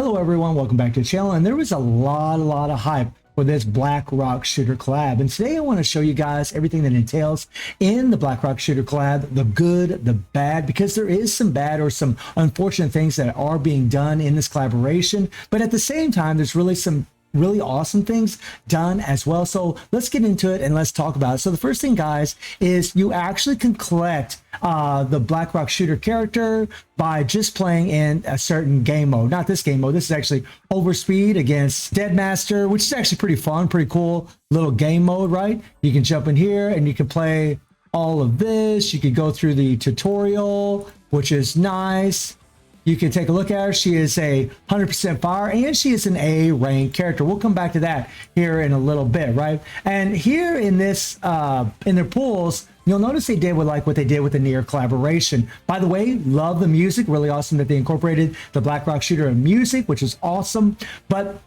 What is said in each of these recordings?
Hello everyone, welcome back to the channel. And there was a lot of hype for this Black Rock Shooter collab, and today I want to show you guys everything that entails in the Black Rock Shooter collab, the good, the bad, because there is some bad or some unfortunate things that are being done in this collaboration, but at the same time there's really some really awesome things done as well. So let's get into it and let's talk about it. So the first thing, guys, is you actually can collect the Black Rock Shooter character by just playing in a certain game mode. Not this game mode. This is actually Overspeed against Deadmaster, which is actually pretty fun, pretty cool little game mode, right? You can jump in here and you can play all of this. You could go through the tutorial, which is nice. You can take a look at her. She is a 100% fire and she is an A rank character. We'll come back to that here in a little bit, right? And here in this, in their pools, you'll notice they did with like what they did with the Nier collaboration. By the way, love the music. Really awesome that they incorporated the Black Rock Shooter in music, which is awesome. But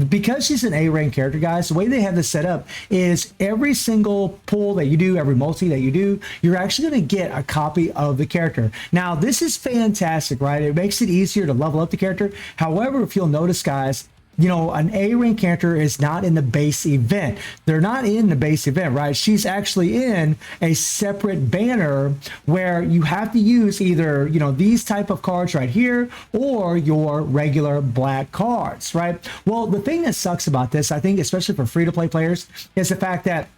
because she's an A rank character, guys, the way they have this set up is every single pull that you do, every multi that you do, you're actually going to get a copy of the character. Now, this is fantastic, right? It makes it easier to level up the character. However, if you'll notice, guys, you know, an A rank character is not in the base event. They're not in the base event, right? She's actually in a separate banner where you have to use either, you know, these type of cards right here or your regular black cards, right? Well, the thing that sucks about this, I think, especially for free-to-play players, is the fact that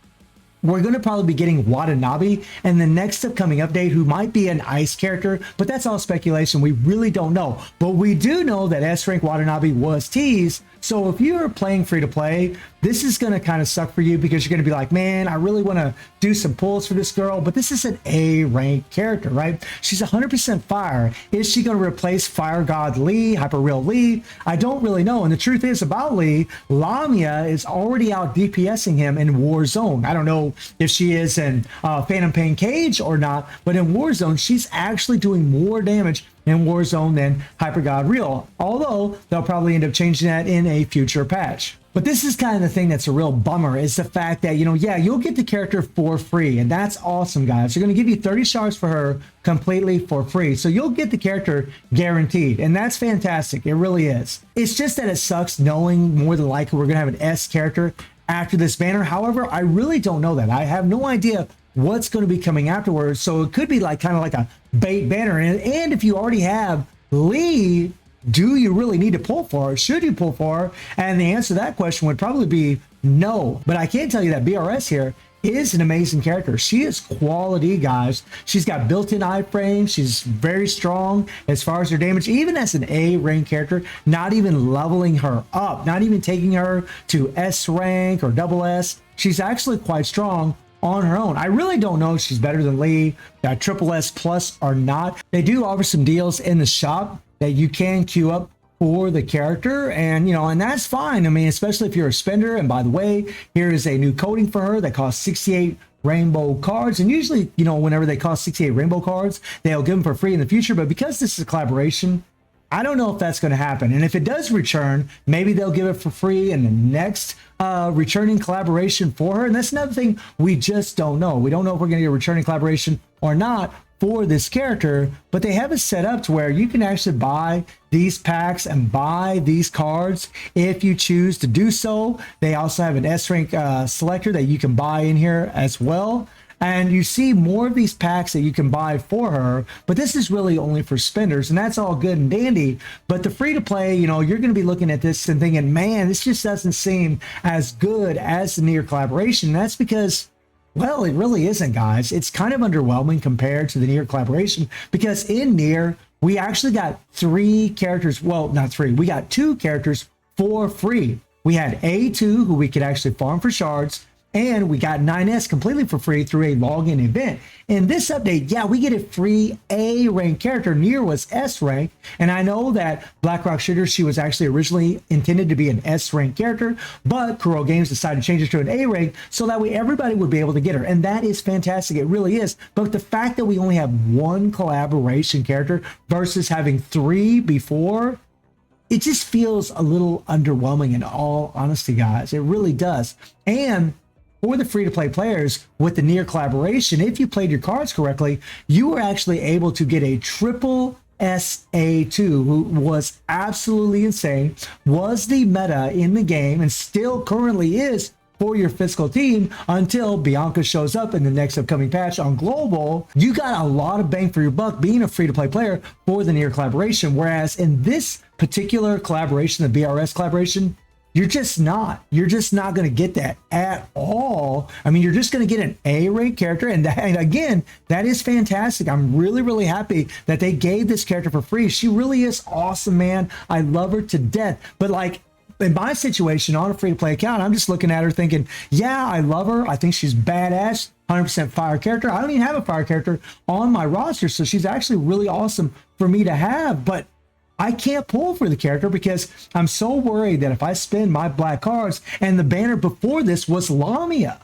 we're going to probably be getting Watanabe and the next upcoming update, who might be an ice character, but that's all speculation. We really don't know. But we do know that S rank Watanabe was teased. So if you're playing free to play, this is going to kind of suck for you because you're going to be like, man, I really want to do some pulls for this girl, but this is an A rank character, right? She's 100% fire. Is she going to replace Fire God Lee, Hyper Real Lee? I don't really know. And the truth is about Lee, Lamia is already out DPSing him in Warzone. I don't know if she is in Phantom Pain Cage or not, but in Warzone, she's actually doing more damage in Warzone than Hyper God Real, although they'll probably end up changing that in a future patch. But this is kind of the thing that's a real bummer, is the fact that, you know, yeah, you'll get the character for free, and that's awesome, guys. They're going to give you 30 shards for her completely for free, so you'll get the character guaranteed, and that's fantastic. It really is. It's just that it sucks knowing more than likely we're going to have an S character after this banner. However, I really don't know that. I have no idea what's going to be coming afterwards, so it could be like kind of like a bait banner. And if you already have Lee, do you really need to pull for her? Should you pull for her? And the answer to that question would probably be no. But I can tell you that BRS here is an amazing character. She is quality, guys. She's got built-in iframe. She's very strong as far as her damage, even as an A rank character, not even leveling her up, not even taking her to S rank or double S. She's actually quite strong on her own. I really don't know if she's better than Lee, triple S plus or not. They do offer some deals in the shop that you can queue up for the character, and you know, and that's fine. I mean, especially if you're a spender. And by the way, here is a new coding for her that costs 68 rainbow cards, and usually, you know, whenever they cost 68 rainbow cards, they'll give them for free in the future. But because this is a collaboration, I don't know if that's going to happen. And if it does return, maybe they'll give it for free in the next returning collaboration for her. And that's another thing we just don't know. We don't know if we're going to get a returning collaboration or not for this character, but they have it set up to where you can actually buy these packs and buy these cards if you choose to do so. They also have an S rank selector that you can buy in here as well. And you see more of these packs that you can buy for her, but this is really only for spenders, and that's all good and dandy. But the free to play, you know, you're going to be looking at this and thinking, man, this just doesn't seem as good as the Nier collaboration. And that's because, well, it really isn't, guys. It's kind of underwhelming compared to the Nier collaboration, because in Nier, we actually got 3 characters. Well, not 3. We got 2 characters for free. We had A2, who we could actually farm for shards, and we got 9S completely for free through a login event. In this update, yeah, we get a free A rank character. Nier was S rank, and I know that Black Rock Shooter, she was actually originally intended to be an S rank character, but Kuro Games decided to change it to an A rank so that way everybody would be able to get her, and that is fantastic. It really is. But the fact that we only have 1 collaboration character versus having 3 before, it just feels a little underwhelming, in all honesty, guys. It really does. And for the free-to-play players with the Nier collaboration, if you played your cards correctly, you were actually able to get a triple SA2, who was absolutely insane, was the meta in the game, and still currently is for your physical team until Bianca shows up in the next upcoming patch on global. You got a lot of bang for your buck being a free-to-play player for the Nier collaboration, whereas in this particular collaboration, the BRS collaboration, you're just not going to get that at all. I mean, you're just going to get an A-rate character, and again, that is fantastic. I'm really happy that they gave this character for free. She really is awesome, man. I love her to death. But like, in my situation on a free-to-play account, I'm just looking at her thinking, yeah, I love her. I think she's badass, 100% fire character. I don't even have a fire character on my roster, so she's actually really awesome for me to have. But I can't pull for the character because I'm so worried that if I spend my black cards, and the banner before this was Lamia,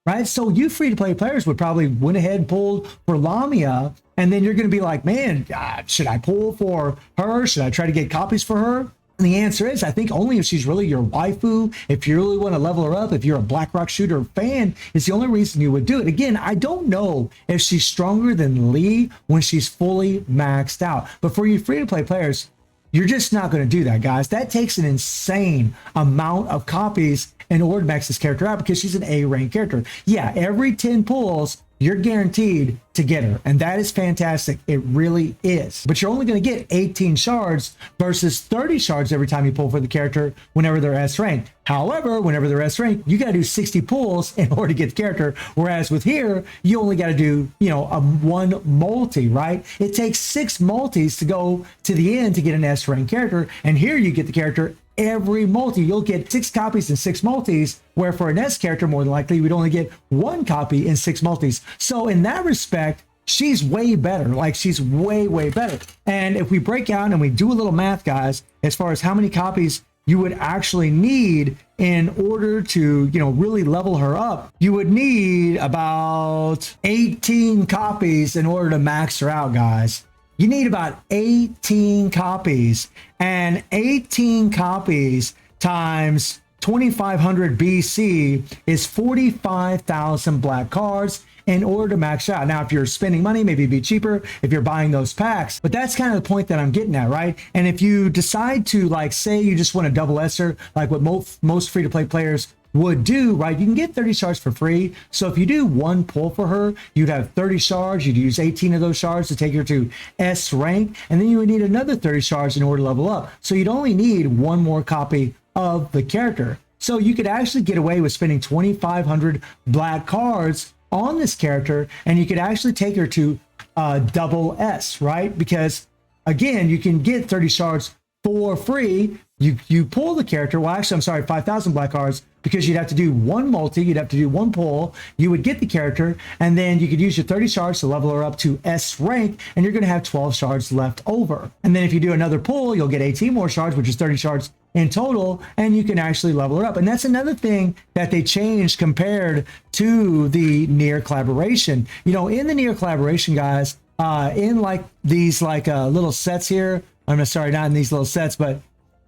right? So you free-to-play players would probably went ahead and pulled for Lamia, and then you're going to be like, man, should I pull for her? Should I try to get copies for her? And the answer is, I think only if she's really your waifu, if you really want to level her up, if you're a BlackRock shooter fan, is the only reason you would do it. Again, I don't know if she's stronger than Lee when she's fully maxed out. But for you free-to-play players, you're just not going to do that, guys. That takes an insane amount of copies in order to max this character out because she's an A-rank character. Yeah, every 10 pulls, you're guaranteed to get her, and that is fantastic. It really is. But you're only going to get 18 shards versus 30 shards every time you pull for the character whenever they're S ranked. However, whenever they're S ranked, you got to do 60 pulls in order to get the character, whereas with here, you only got to do, a one multi, right? It takes 6 multis to go to the end to get an S ranked character, and here you get the character every multi. You'll get 6 copies and 6 multis, where for an S character, more than likely, you would only get 1 copy in 6 multis. So in that respect, she's way better. Like, she's way better. And if we break out and we do a little math, guys, as far as how many copies you would actually need in order to, really level her up, you would need about 18 copies in order to max her out, guys. You need about 18 copies, and 18 copies times 2,500 BC is 45,000 black cards in order to max out. Now, if you're spending money, maybe it'd be cheaper if you're buying those packs, but that's kind of the point that I'm getting at, right? And if you decide to, like, say you just want a double S'er, like what most free-to-play players would do, right? You can get 30 shards for free. So if you do one pull for her, you'd have 30 shards. You'd use 18 of those shards to take her to S rank, and then you would need another 30 shards in order to level up. So you'd only need one more copy of the character. So you could actually get away with spending 2,500 black cards on this character, and you could actually take her to double S, right? Because again, you can get 30 shards for free. You pull the character. Well, actually, I'm sorry, 5,000 black cards, because you'd have to do one multi, you'd have to do one pull, you would get the character, and then you could use your 30 shards to level her up to S rank, and you're going to have 12 shards left over. And then if you do another pull, you'll get 18 more shards, which is 30 shards in total, and you can actually level her up. And that's another thing that they changed compared to the Nier collaboration. In the Nier collaboration, guys, in like these little sets here, sorry, not in these little sets, but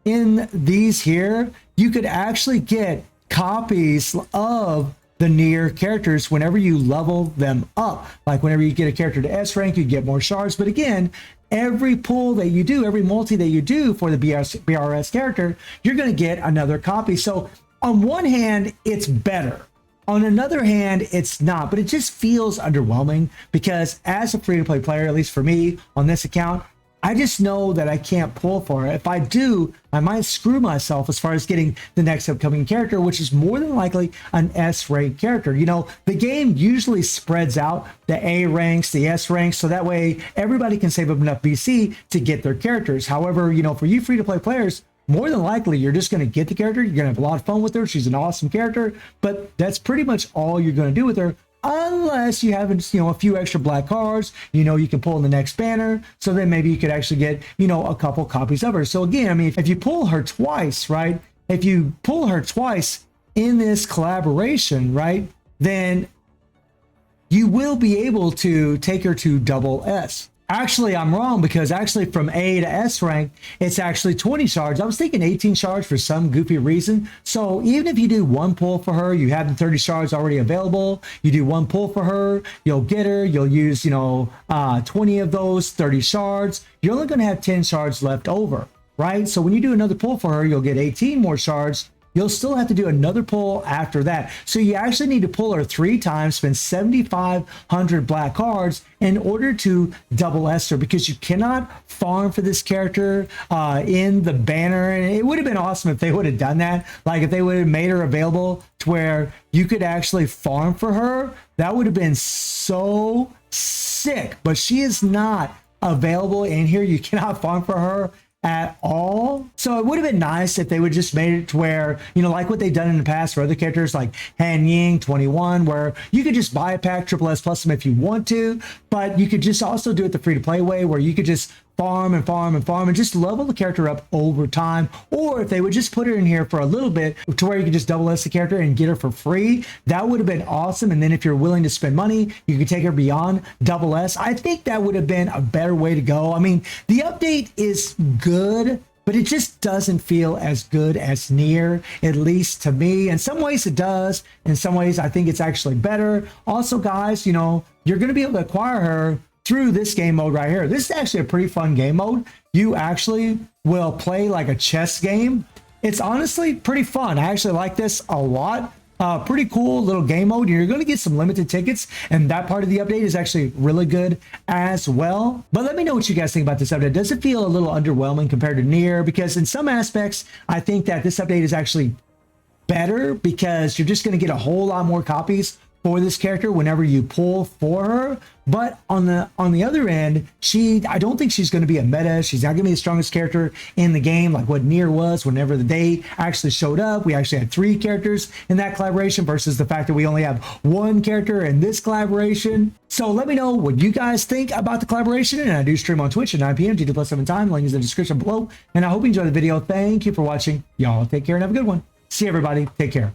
in these here, you could actually get copies of the Nier characters whenever you level them up. Like whenever you get a character to S rank, you get more shards. But again, every pull that you do, every multi that you do for the BRS character, you're going to get another copy. So on one hand, it's better. On another hand, it's not, but it just feels underwhelming because as a free-to-play player, at least for me on this account, I just know that I can't pull for it. If I do, I might screw myself as far as getting the next upcoming character, which is more than likely an S rank character. The game usually spreads out the A ranks, the S ranks, so that way everybody can save up enough BC to get their characters. However, for you free-to-play players, more than likely, you're just going to get the character. You're going to have a lot of fun with her. She's an awesome character, but that's pretty much all you're going to do with her. Unless you have, a few extra black cards, you can pull in the next banner. So then maybe you could actually get, a couple copies of her. So again, if you pull her twice, right? If you pull her twice in this collaboration, right? Then you will be able to take her to double S. Actually, I'm wrong because actually from A to S rank, it's actually 20 shards. I was thinking 18 shards for some goofy reason. So even if you do one pull for her, you have the 30 shards already available. You do one pull for her, you'll get her. You'll use, 20 of those 30 shards. You're only going to have 10 shards left over, right? So when you do another pull for her, you'll get 18 more shards. You'll still have to do another pull after that. So you actually need to pull her 3 times, spend 7,500 black cards in order to double S her, because you cannot farm for this character in the banner. And it would have been awesome if they would have done that. Like if they would have made her available to where you could actually farm for her. That would have been so sick, but she is not available in here. You cannot farm for her at all. So it would have been nice if they would just made it to where, like what they've done in the past for other characters like Han Ying 21, where you could just buy a pack triple S plus them if you want to, but you could just also do it the free to play way where you could just farm and farm and farm and just level the character up over time. Or if they would just put her in here for a little bit to where you could just double S the character and get her for free, that would have been awesome. And then if you're willing to spend money, you could take her beyond double S. I think that would have been a better way to go. I mean, the update is good, but it just doesn't feel as good as Nier, at least to me. In some ways it does. In some ways, I think it's actually better. Also, guys, you're going to be able to acquire her through this game mode right here. This is actually a pretty fun game mode. You actually will play like a chess game. It's honestly pretty fun. I actually like this a lot. Pretty cool little game mode. You're going to get some limited tickets, and that part of the update is actually really good as well. But let me know what you guys think about this update. Does it feel a little underwhelming compared to Nier? Because in some aspects, I think that this update is actually better because you're just going to get a whole lot more copies for this character whenever you pull for her. But on the other end, I don't think she's going to be a meta. She's not going to be the strongest character in the game like what Nier was whenever the day actually showed up. We actually had 3 characters in that collaboration versus the fact that we only have 1 character in this collaboration. So let me know what you guys think about the collaboration. And I do stream on Twitch at 9 p.m. GT+7 time. Link is in the description below. And I hope you enjoyed the video. Thank you for watching. Y'all take care and have a good one. See you, everybody. Take care.